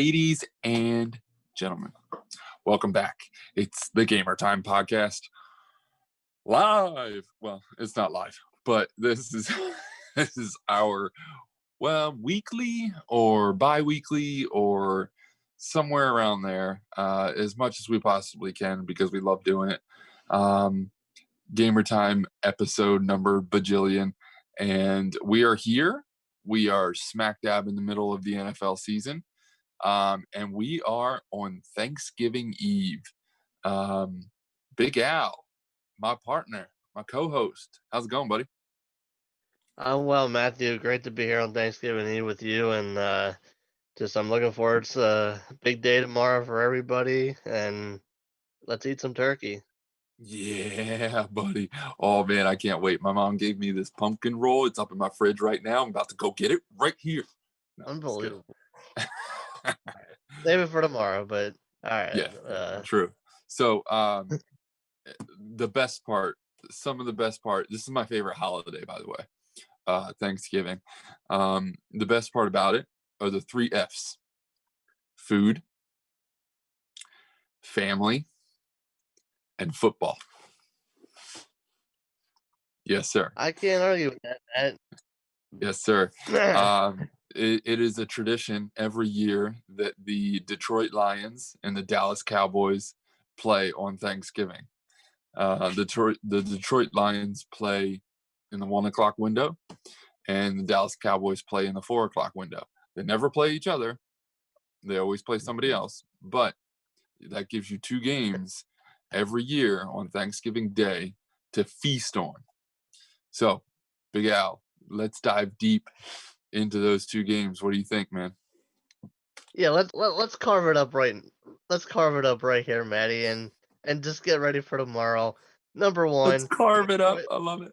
Ladies and gentlemen, welcome back. It's the Gamertime podcast live. Well, it's not live, but this is this is our weekly or bi-weekly or somewhere around there, as much as we possibly can because we love doing it. Gamertime episode number bajillion, and we are here. We are smack dab in the middle of the NFL season. And we are on Thanksgiving Eve. Big Al, my partner, my co-host. How's it going, buddy? Well, Matthew, great to be here on Thanksgiving Eve with you, and I'm looking forward. It's a big day tomorrow for everybody, and let's eat some turkey. Yeah, buddy. Oh man, I can't wait. My mom gave me this pumpkin roll. It's up in my fridge right now. I'm about to go get it right here. No, just kidding. Unbelievable. Save it for tomorrow, but all right. Yeah, true. So, the best part, some of the best part. This is my favorite holiday, by the way. Thanksgiving. The best part about it are the 3 F's: food, family, and football. Yes, sir. I can't argue with that, Yes, sir. Matt. It is a tradition every year that the Detroit Lions and the Dallas Cowboys play on Thanksgiving. The Detroit Lions play in the 1 o'clock window, and the Dallas Cowboys play in the 4 o'clock window. They never play each other. They always play somebody else, but that gives you 2 games every year on Thanksgiving Day to feast on. So, Big Al, let's dive deep into those 2 games. What do you think, man? Yeah, let's carve it up right. Let's carve it up right here, Matty, and just get ready for tomorrow. Number Let's one, carve it up. I love it.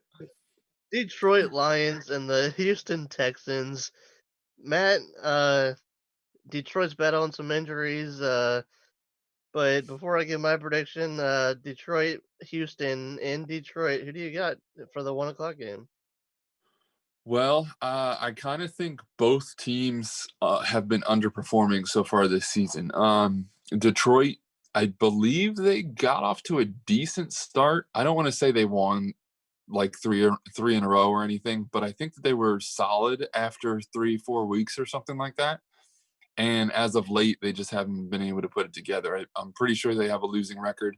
Detroit Lions and the Houston Texans. Matt, Detroit's battling some injuries. But before I give my prediction, Detroit, Houston, in Detroit, who do you got for the 1 o'clock game? Well, I kind of think both teams have been underperforming so far this season. Detroit, I believe they got off to a decent start. I don't want to say they won like three in a row or anything, but I think that they were solid after 3-4 weeks or something like that. And as of late, they just haven't been able to put it together. I'm pretty sure they have a losing record.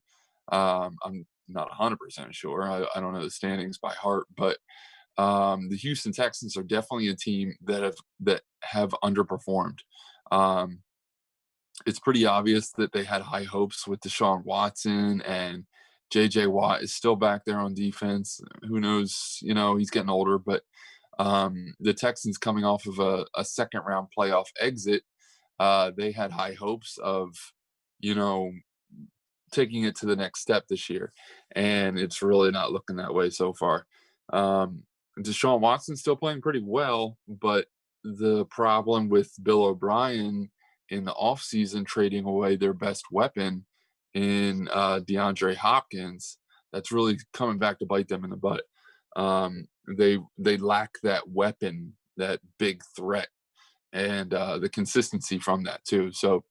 I'm not 100% sure. I don't know the standings by heart, but the Houston Texans are definitely a team that have underperformed. Um, it's pretty obvious that they had high hopes with Deshaun Watson, and JJ Watt is still back there on defense. Who knows? He's getting older, but the Texans coming off of a second round playoff exit, they had high hopes of, you know, taking it to the next step this year, and it's really not looking that way so far. Deshaun Watson's still playing pretty well, but the problem with Bill O'Brien in the offseason trading away their best weapon in DeAndre Hopkins, that's really coming back to bite them in the butt. They lack that weapon, that big threat, and the consistency from that too. So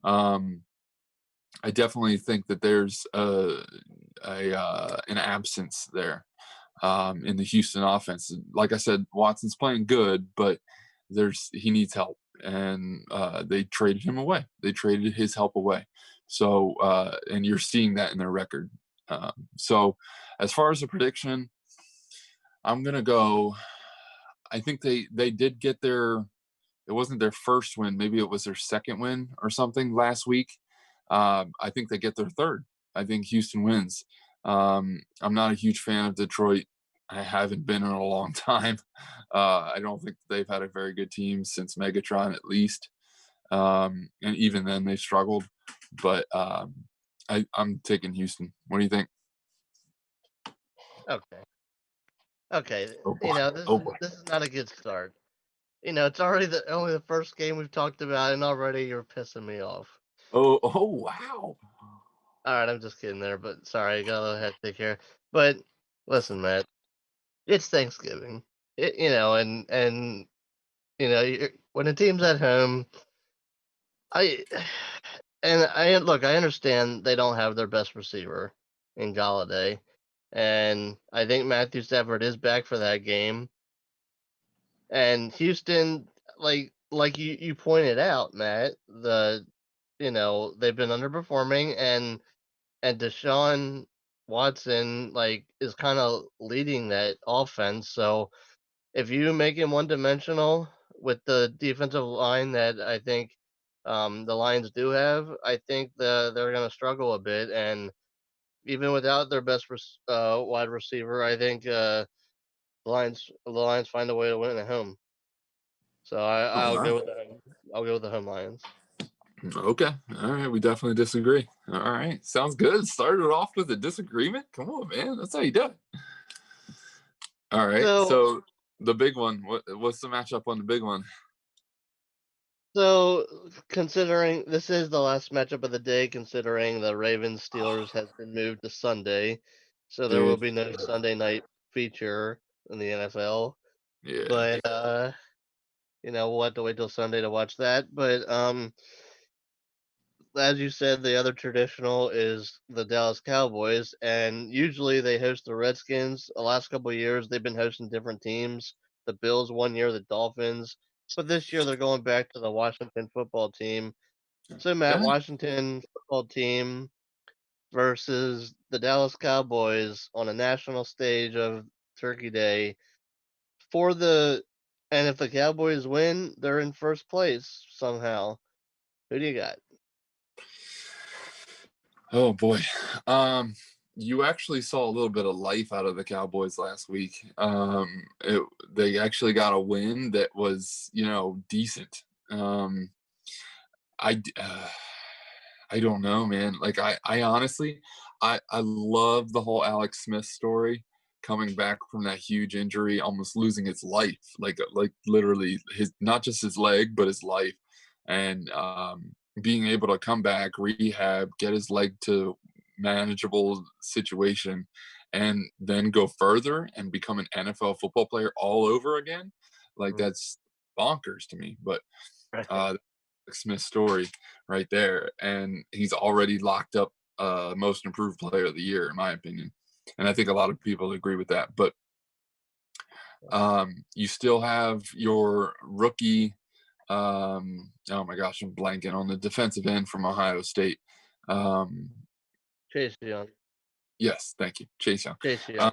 I definitely think that there's an absence there in the Houston offense. Like I said, Watson's playing good, but he needs help, and they traded him away. They traded his help away. So and you're seeing that in their record. So as far as the prediction, I'm gonna go. I think they did get their. It wasn't their first win. Maybe it was their second win or something last week. I think they get their third. I think Houston wins. I'm not a huge fan of Detroit. I haven't been in a long time. I don't think they've had a very good team since Megatron, at least. And even then, they struggled. But I'm taking Houston. What do you think? Okay. Okay. Oh boy. You know, this Oh is boy. this is not a good start. It's already only the first game we've talked about, and already you're pissing me off. Oh wow. All right, I'm just kidding there, but sorry, I got a little hectic here. But listen, Matt, it's Thanksgiving. And when the team's at home, I look, I understand they don't have their best receiver in Galladay, and I think Matthew Stafford is back for that game. And Houston, like you pointed out, Matt, they've been underperforming, and Deshaun Watson is kind of leading that offense. So if you make him one dimensional with the defensive line that I think the Lions do have, I think they're going to struggle a bit. And even without their best wide receiver, I think the Lions find a way to win at home. So Oh I'll go wow. with I'll go with the home Lions. Okay. All right. We definitely disagree. All right. Sounds good. Started off with a disagreement. Come on, man. That's how you do it. All right. So So the big one. What's the matchup on the big one? so considering this is the last matchup of the day, considering the Ravens Steelers has been moved to Sunday, so there will Dude. be no Sunday night feature in the NFL. Yeah. But we'll have to wait till Sunday to watch that. But as you said, the other traditional is the Dallas Cowboys, and usually they host the Redskins. The last couple of years, they've been hosting different teams. The Bills one year, the Dolphins, but this year they're going back to the Washington football team. So, Matt, Okay. Washington football team versus the Dallas Cowboys on a national stage of Turkey Day for the, and if the Cowboys win, they're in first place somehow. Who do you got? Oh boy. Um, you actually saw a little bit of life out of the Cowboys last week. They actually got a win that was, decent. I d- uh, I don't know, man. Like I honestly, I love the whole Alex Smith story, coming back from that huge injury, almost losing his life, like literally his, not just his leg, but his life, and being able to come back, rehab, get his leg to manageable situation, and then go further and become an NFL football player all over again. Like Mm, that's bonkers to me. But right. uh, Smith story right there, and he's already locked up most improved player of the year in my opinion, and I think a lot of people agree with that. But you still have your rookie. Oh my gosh, I'm blanking on the defensive end from Ohio State. Um, Chase Young. yes, thank you, Chase Young. Chase Um, Young.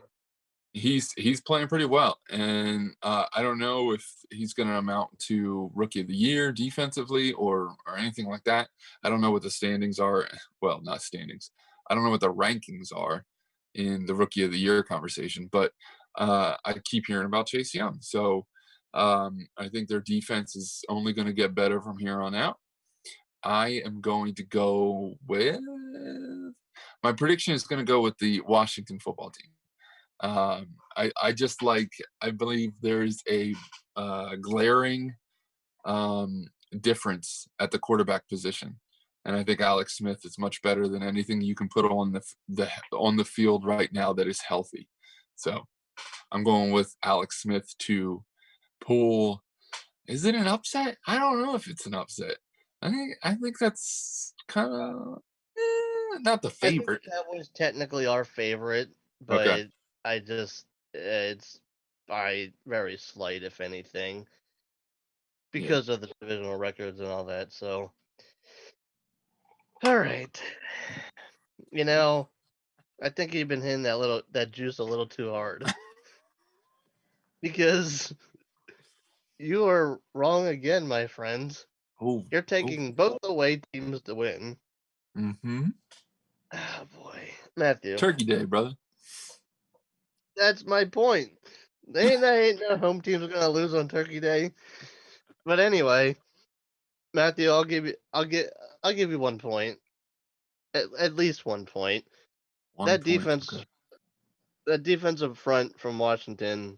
he's playing pretty well, and I don't know if he's going to amount to rookie of the year defensively or anything like that. I don't know what the standings are. Well, not standings. I don't know what the rankings are in the rookie of the year conversation, but I keep hearing about Chase Young, so I think their defense is only going to get better from here on out. I am going to go with my prediction is going to go with the Washington football team. I just like I believe there's a glaring um, difference at the quarterback position, and I think Alex Smith is much better than anything you can put on the on the field right now that is healthy. So I'm going with Alex Smith to pull. Is it an upset? I don't know if it's an upset. I think that's kind of not the I think the favorite. Cowboys technically are favorite, Okay. but I just it's by very slight, if anything, Yeah. because of the divisional records and all that. So, all right, you know, I think you've been hitting that juice a little too hard because you are wrong again, my friends. Oh. You're Oh. taking both away teams to win. Mm-hmm. Oh boy, Matthew, Turkey Day, brother. that's my point. They ain't no home team's gonna lose on Turkey Day. But anyway, Matthew, I'll give you 1 point, at least 1 point. One That point. defense, Okay. that defensive front from Washington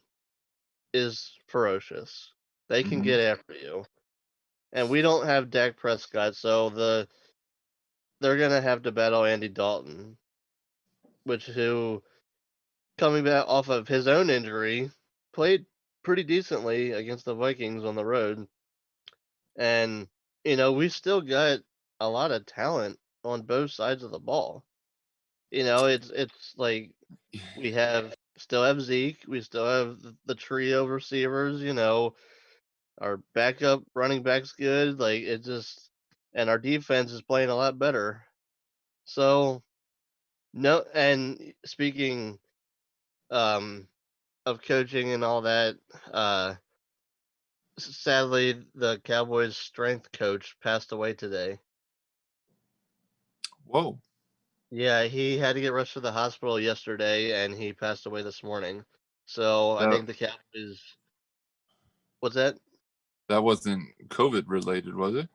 is ferocious. They can Mm-hmm. get after you, and we don't have Dak Prescott, so they're gonna have to battle Andy Dalton, who coming back off of his own injury played pretty decently against the Vikings on the road, and we still got a lot of talent on both sides of the ball. It's like we still have Zeke, we still have the trio of receivers. Our backup running back's good. Like it just, and our defense is playing a lot better. So no, and speaking um of coaching and all that, sadly the Cowboys' strength coach passed away today. Whoa, Yeah, he had to get rushed to the hospital yesterday, and he passed away this morning. So I that think the Cowboys. What's that? that wasn't COVID related, was it?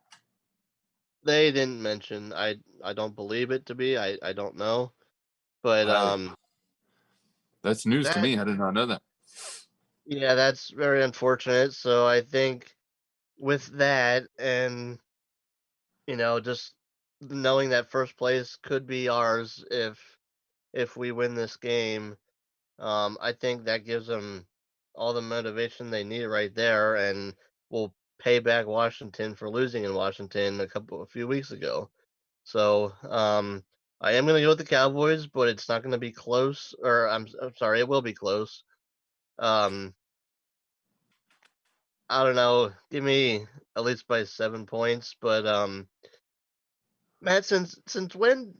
They didn't mention. I don't believe it to be. I don't know, but I That's news to that me. I did not know that. yeah, that's very unfortunate. So I think with that, and just knowing that first place could be ours if we win this game. I think that gives them all the motivation they need right there, and will pay back Washington for losing in Washington a few weeks ago. So I am going to go with the Cowboys, but it's not going to be close. Or I'm sorry, it will be close. Um, I don't know. Give me at least by 7 points. But Matt, since when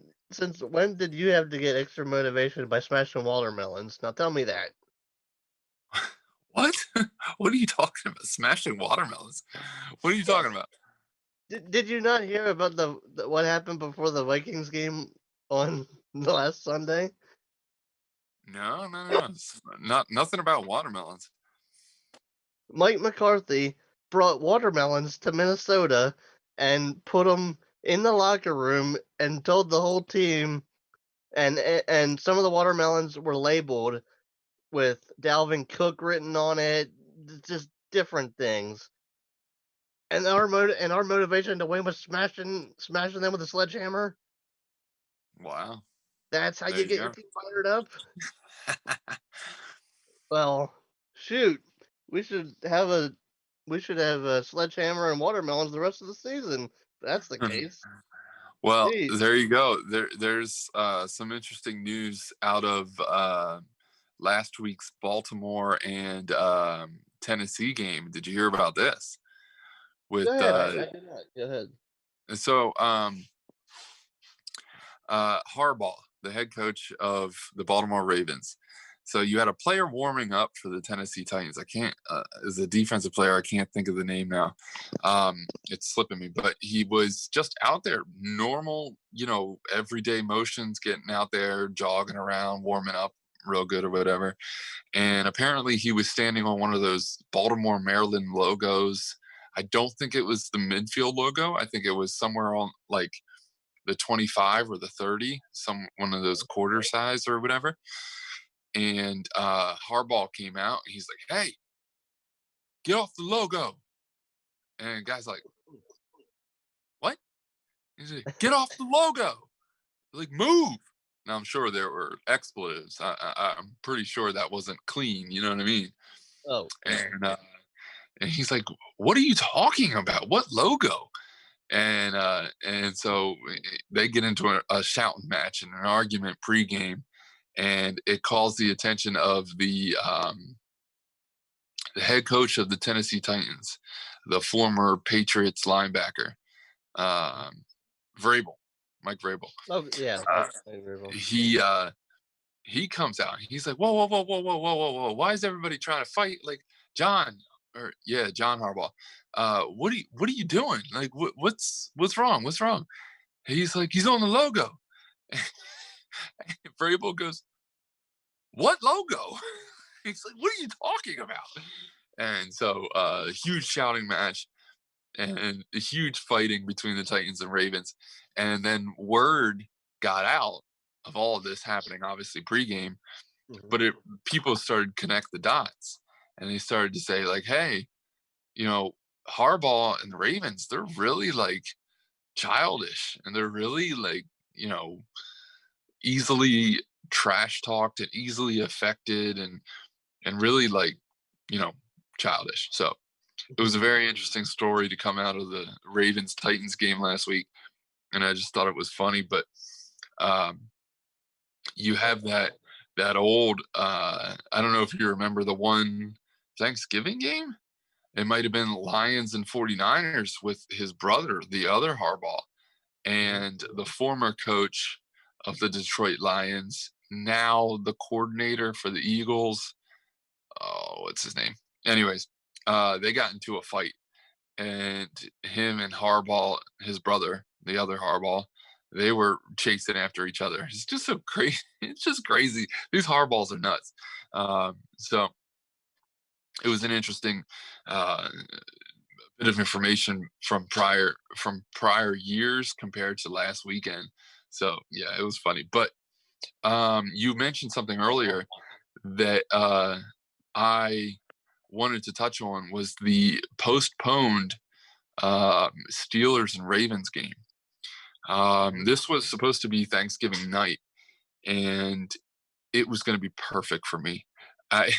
did you have to get extra motivation by smashing watermelons? Now tell me that. What? What are you talking about? Smashing watermelons? What are you talking about? Did you not hear about what happened before the Vikings game on the last Sunday? No, no, no, no. Not nothing about watermelons. Mike McCarthy brought watermelons to Minnesota and put them in the locker room and told the whole team, and some of the watermelons were labeled with Dalvin Cook written on it, just different things. And our motivation to win was smashing them with a sledgehammer. Wow. That's how There you you get your go. team fired up. Well, shoot, we should have a sledgehammer and watermelons the rest of the season. If that's the case. Well, Jeez. there you go. There's some interesting news out of last week's Baltimore and Tennessee game. Did you hear about this? Go With ahead. I did not. Go ahead. so Harbaugh, the head coach of the Baltimore Ravens. So you had a player warming up for the Tennessee Titans. I can't, as a defensive player, I can't think of the name now. It's slipping me, but he was just out there, normal, everyday motions, getting out there, jogging around, warming up real good or whatever. And apparently he was standing on one of those Baltimore, Maryland logos. I don't think it was the midfield logo. I think it was somewhere on like the 25 or the 30, some one of those quarter size or whatever. And Harbaugh came out. He's like, "Hey, get off the logo!" And the guy's like, "What?" He's like, "Get off the logo!" Like, move. Now I'm sure there were expletives. I'm pretty sure that wasn't clean. You know what I mean? Oh no. And he's like, "What are you talking about? What logo?" And so they get into a shouting match and an argument pregame, and it calls the attention of the head coach of the Tennessee Titans, the former Patriots linebacker, um, Vrabel, Mike Vrabel. Oh yeah. Uh, I agree. Well, he comes out. He's like, "Whoa, whoa, whoa, whoa, whoa, whoa, whoa, whoa! Why is everybody trying to fight?" Like John, or yeah, John Harbaugh. What are you doing? Like, what's wrong? What's wrong? He's like, he's on the logo. Vrabel goes, "What logo?" He's like, "What are you talking about?" And so, huge shouting match and a huge fighting between the Titans and Ravens. And then word got out of all of this happening, obviously pregame, mhm. but people started to connect the dots, and they started to say like, "Hey, you know, Harbaugh and the Ravens, they're really like childish, and they're really like, easily trash talked and easily affected, and really like, you know, childish." So it was a very interesting story to come out of the Ravens Titans game last week, and I just thought it was funny. But um, you have that old I don't know if you remember the one Thanksgiving game. It might have been Lions and 49ers with his brother, the other Harbaugh, Mhm. and the former coach of the Detroit Lions, now the coordinator for the Eagles. Oh, what's his name? Anyways, they got into a fight, and him and Harbaugh, his brother, the other Harbaugh, they were chasing after each other. It's just so crazy. It's just crazy. These Harbaughs are nuts. So it was an interesting uh, bit of information from prior years compared to last weekend. So yeah, it was funny. But you mentioned something earlier that I wanted to touch on was the postponed Steelers and Ravens game. Mhm. This was supposed to be Thanksgiving night, and it was going to be perfect for me. I,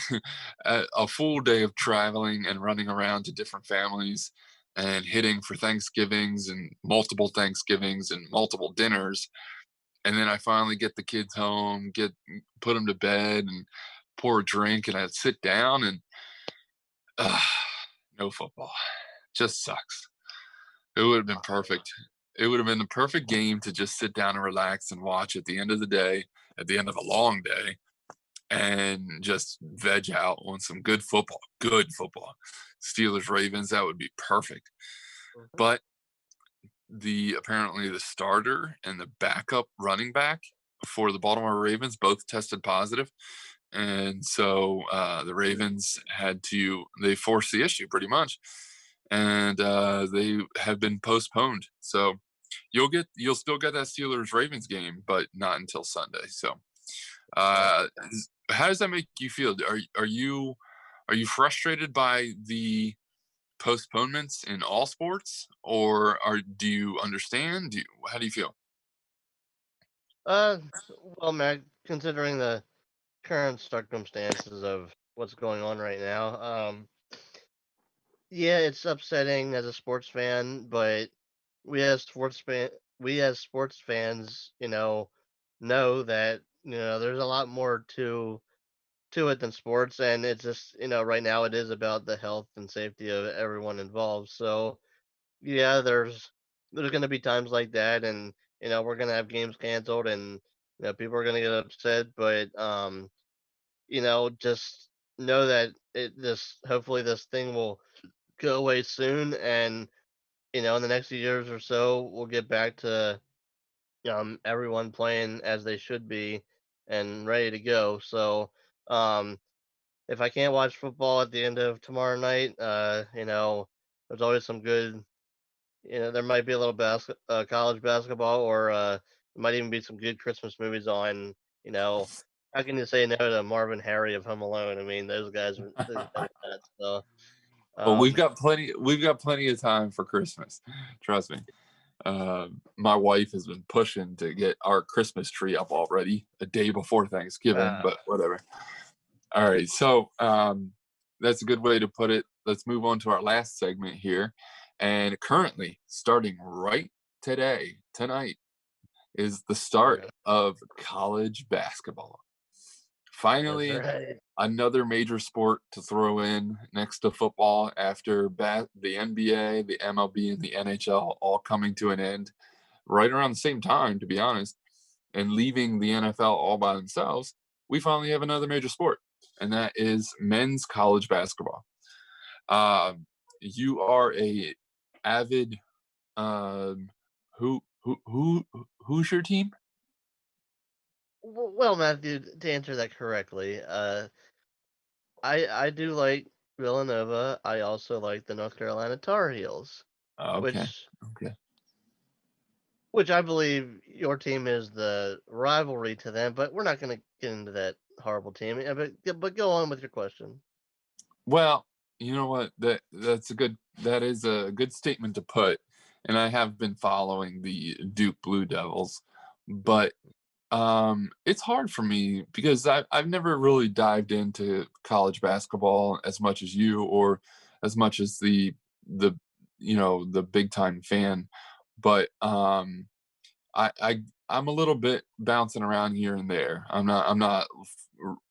a full day of traveling and running around to different families and hitting for Thanksgivings and multiple dinners. And then I finally get the kids home, put them to bed, and pour a drink, and I'd sit down and uh, no football. Just sucks. It would have been perfect. It would have been the perfect game to just sit down and relax and watch at the end of the day, at the end of a long day, and just veg out on some good football. Good football. Steelers Ravens, that would be perfect. Mhm. But the apparently the starter and the backup running back for the Baltimore Ravens both tested positive. And so the Ravens they forced the issue pretty much. And they have been postponed. So you'll still get that Steelers Ravens game, but not until Sunday. So Okay. how does that make you feel? Are you frustrated by the postponements in all sports, or do you understand? How do you feel? Uh, well, Mac, considering the current circumstances of what's going on right now, yeah, it's upsetting as a sports fan, but we as sports fans, know that there's a lot more to it than sports, and it's just right now it is about the health and safety of everyone involved. So yeah, there's gonna be times like that, and we're gonna have games canceled, and people are gonna get upset, but just know that this hopefully this thing will go away soon, and in the next few years or so, we'll get back to everyone playing as they should be and ready to go. So um, if I can't watch football at the end of tomorrow night, there's always some good. There might be a little college basketball, or there might even be some good Christmas movies on. You know, how can you say no to Marvin Harry of Home Alone? I mean, those guys are nuts. So, Well, we've um, got plenty. We've got plenty of time for Christmas. Trust me. My wife has been pushing to get our Christmas tree up already a day before Thanksgiving, uh, but whatever. All right, so that's a good way to put it. Let's move on to our last segment here. And currently, starting right tonight, is the start okay, of college basketball. that's Finally, right. another major sport to throw in next to football after the NBA, the MLB, and the NHL all coming to an end right around the same time, to be honest, and leaving the NFL all by themselves. We finally have another major sport, and that is men's college basketball. You are a avid who's your team? Well, Matthew, to answer that correctly, I do like Villanova. I also like the North Carolina Tar Heels, Okay. which Okay. which I believe your team is the rivalry to them. But we're not going to get into that horrible team. Yeah, but go on with your question. Well, you know what? That is a good statement to put. And I have been following the Duke Blue Devils, but it's hard for me because I've never really dived into college basketball as much as you or as much as the the big time fan, but I'm a little bit bouncing around here and there. I'm not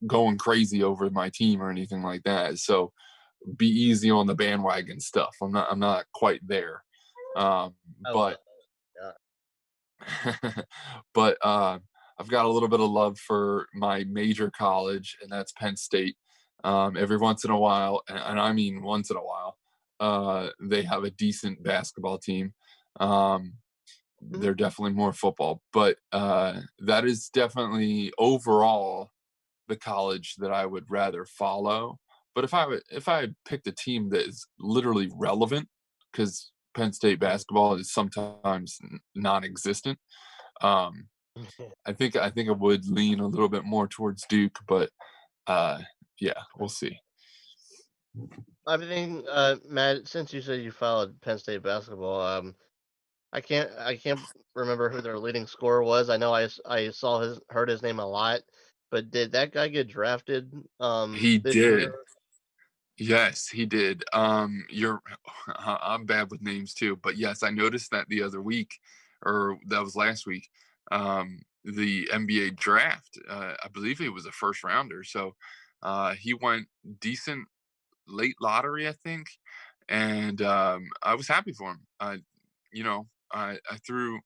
going crazy over my team or anything like that. So be easy on the bandwagon stuff. I'm not quite there. Um, I will. but Yeah. but I've got a little bit of love for my major college, and that's Penn State. Every once in a while, and I mean once in a while, they have a decent basketball team. Um, Mhm. they're definitely more football, but that is definitely overall the college that I would rather follow. But if I had picked a team that is literally relevant, because Penn State basketball is sometimes non-existent, um, I think I would lean a little bit more towards Duke, but uh, yeah, we'll see. I mean, Matt, since you said you followed Penn State basketball, I can't remember who their leading scorer was. I know I saw his heard his name a lot, but did that guy get drafted He this year? did. Yes, he did. You're I'm bad with names too, but yes, I noticed that the other week, or that was last week. The NBA draft, I believe he was a first rounder, so he went decent late lottery, I think, and I was happy for him. I threw,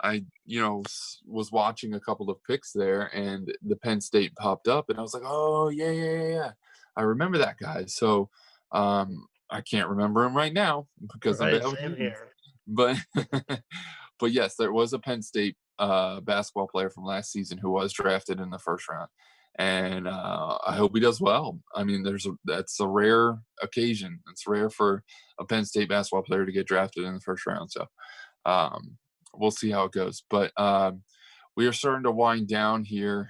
was watching a couple of picks there, and the Penn State popped up, and I was like, oh yeah, yeah, yeah, yeah, I remember that guy. So I can't remember him right now because I'm Right, bad with same names, here. but but yes, there was a Penn State basketball player from last season who was drafted in the first round, and I hope he does well. I mean, that's a rare occasion. It's rare for a Penn State basketball player to get drafted in the first round. So um, we'll see how it goes. But we are starting to wind down here.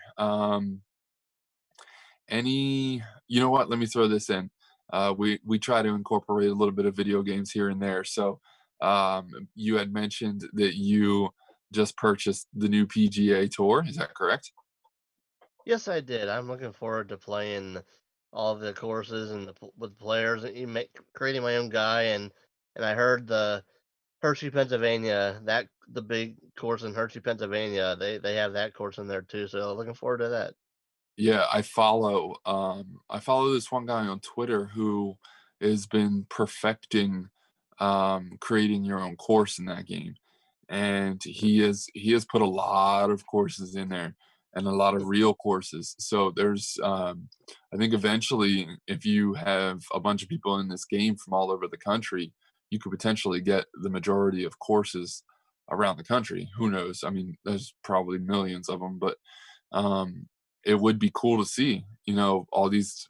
You know what? Let me throw this in. We try to incorporate a little bit of video games here and there. So you had mentioned that you just purchased the new PGA Tour. Is that correct? Yes, I did. I'm looking forward to playing all the courses and with players and creating my own guy and I heard the Hershey, Pennsylvania, that the big course in Hershey, Pennsylvania, they have that course in there too. So looking forward to that. Yeah, I follow this one guy on Twitter who has been perfecting creating your own course in that game. And he has put a lot of courses in there and a lot of real courses. So there's I think eventually if you have a bunch of people in this game from all over the country, you could potentially get the majority of courses around the country. Who knows? I mean, there's probably millions of them, but um, it would be cool to see, all these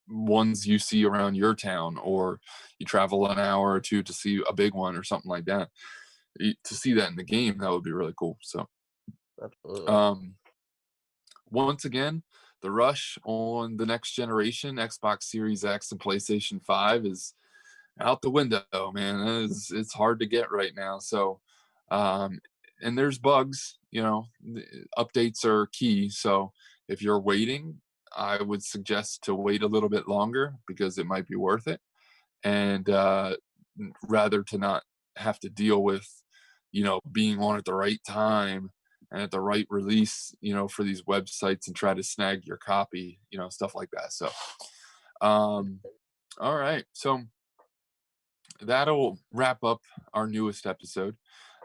ones you see around your town, or you travel an hour or two to see a big one or something like that. To see that in the game, that would be really cool. So, Absolutely. um, once again, the rush on the next generation Xbox Series X and PlayStation 5 is out the window, man. It's hard to get right now. So, um, and there's bugs, updates are key. So if you're waiting, I would suggest to wait a little bit longer because it might be worth it. And rather to not have to deal with, being on at the right time and at the right release, for these websites and try to snag your copy, stuff like that. So, um, all right. So, that'll wrap up our newest episode.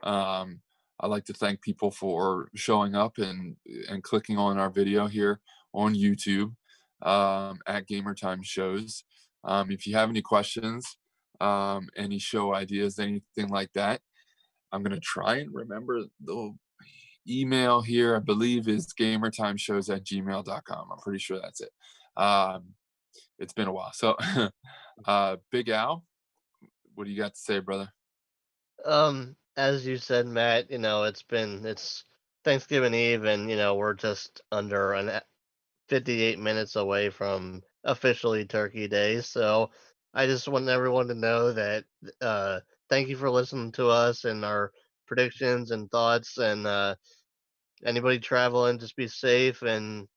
Um, I'd like to thank people for showing up and clicking on our video here on YouTube at Gamertime Shows. If you have any questions, any show ideas, anything like that, I'm gonna try and remember the email here. I believe is gamertimeshows@gmail.com. I'm pretty sure that's it. Um, it's been a while. So, Big Al, what do you got to say, brother? As you said, Matt, it's Thanksgiving Eve, and we're just under 58 minutes away from officially Turkey Day. So I just want everyone to know that thank you for listening to us and our predictions and thoughts. And anybody traveling, just be safe and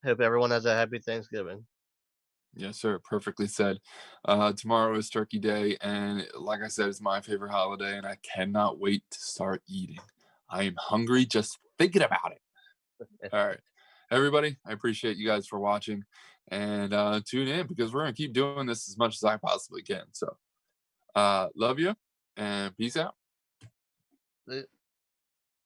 hope everyone has a happy Thanksgiving. Yes, sir. Perfectly said. Tomorrow is Turkey Day, and like I said, it's my favorite holiday, and I cannot wait to start eating. I am hungry just thinking about it. All right. Everybody, I appreciate you guys for watching and tune in because we're going to keep doing this as much as I possibly can. So, love you and peace out. Uh,